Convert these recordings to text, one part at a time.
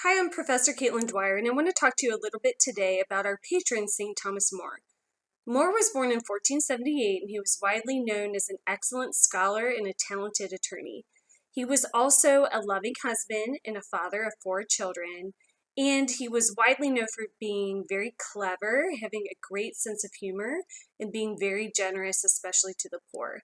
Hi, I'm Professor Caitlin Dwyer, and I want to talk to you a little bit today about our patron, St. Thomas More. More was born in 1478, and he was widely known as an excellent scholar and a talented attorney. He was also a loving husband and a father of 4 children, and he was widely known for being very clever, having a great sense of humor, and being very generous, especially to the poor.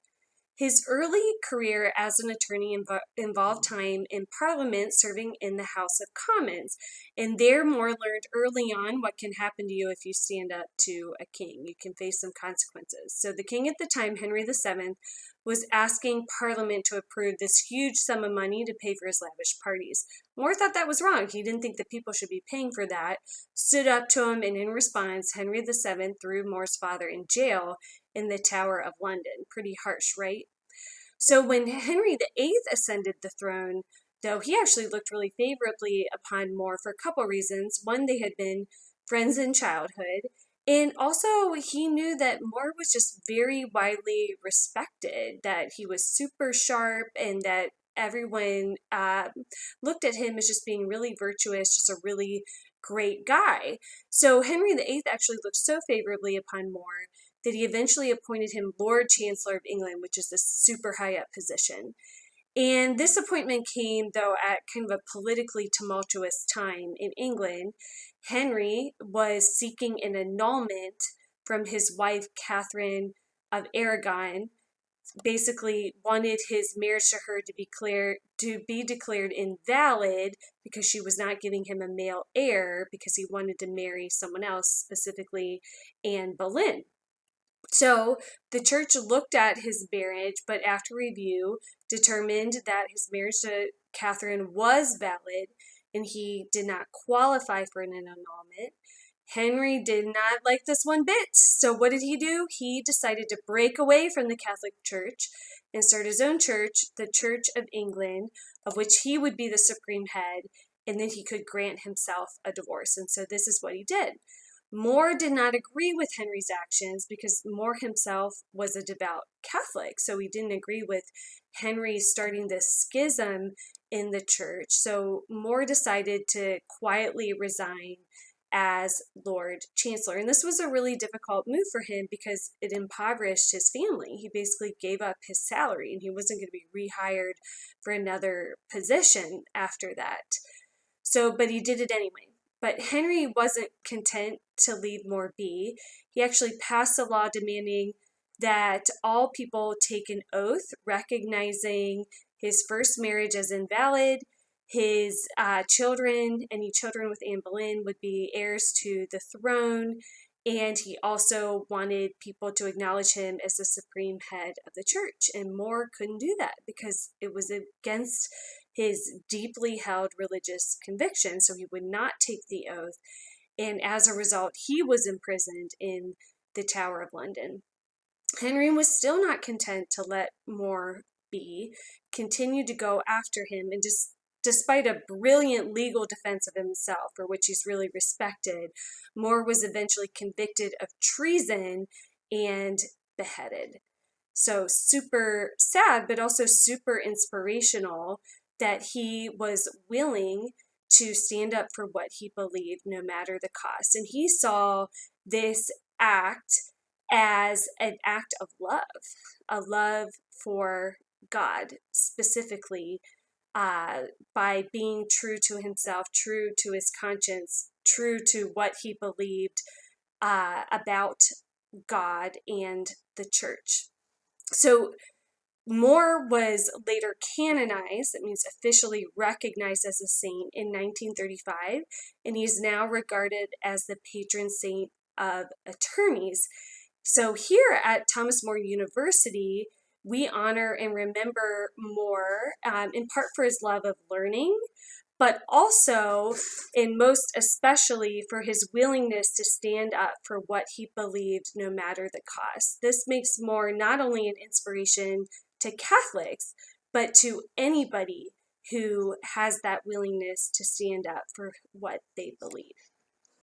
His early career as an attorney involved time in Parliament serving in the House of Commons, and there More learned early on what can happen to you if you stand up to a king. You can face some consequences. So the king at the time, Henry VII, was asking Parliament to approve this huge sum of money to pay for his lavish parties. More thought that was wrong. He didn't think that people should be paying for that, stood up to him, and in response, Henry VII threw More's father in jail in the Tower of London. Pretty harsh, right? So when Henry VIII ascended the throne, though, he actually looked really favorably upon More for a couple reasons. One, they had been friends in childhood, and also he knew that More was just very widely respected, that he was super sharp, and that everyone looked at him as just being really virtuous, just a really great guy. So Henry VIII actually looked so favorably upon More that he eventually appointed him Lord Chancellor of England, which is this super high up position. And this appointment came, though, at kind of a politically tumultuous time in England. Henry was seeking an annulment from his wife, Catherine of Aragon, basically wanted his marriage to her to be declared invalid because she was not giving him a male heir because he wanted to marry someone else, specifically Anne Boleyn. So the church looked at his marriage, but after review, determined that his marriage to Catherine was valid and he did not qualify for an annulment. Henry did not like this one bit. So what did he do? He decided to break away from the Catholic Church and start his own church, the Church of England, of which he would be the supreme head, and then he could grant himself a divorce. And so this is what he did. More did not agree with Henry's actions because More himself was a devout Catholic. So he didn't agree with Henry starting this schism in the church. So More decided to quietly resign as Lord Chancellor. And this was a really difficult move for him because it impoverished his family. He basically gave up his salary and he wasn't going to be rehired for another position after that. So, but he did it anyway. But Henry wasn't content to leave More be. He actually passed a law demanding that all people take an oath recognizing his first marriage as invalid. His any children with Anne Boleyn, would be heirs to the throne. And he also wanted people to acknowledge him as the supreme head of the church. And More couldn't do that because it was against his deeply held religious conviction. So he would not take the oath. And as a result, he was imprisoned in the Tower of London. Henry was still not content to let More be, continued to go after him, and despite a brilliant legal defense of himself, for which he's really respected, More was eventually convicted of treason and beheaded. So super sad, but also super inspirational that he was willing to stand up for what he believed no matter the cost. And he saw this act as an act of love, a love for God specifically, by being true to himself, true to his conscience, true to what he believed about God and the church. So More was later canonized, that means officially recognized as a saint, in 1935, and he's now regarded as the patron saint of attorneys. So here at Thomas More University, we honor and remember More, in part for his love of learning, but also, and most especially, for his willingness to stand up for what he believed no matter the cost. This makes More not only an inspiration to Catholics, but to anybody who has that willingness to stand up for what they believe.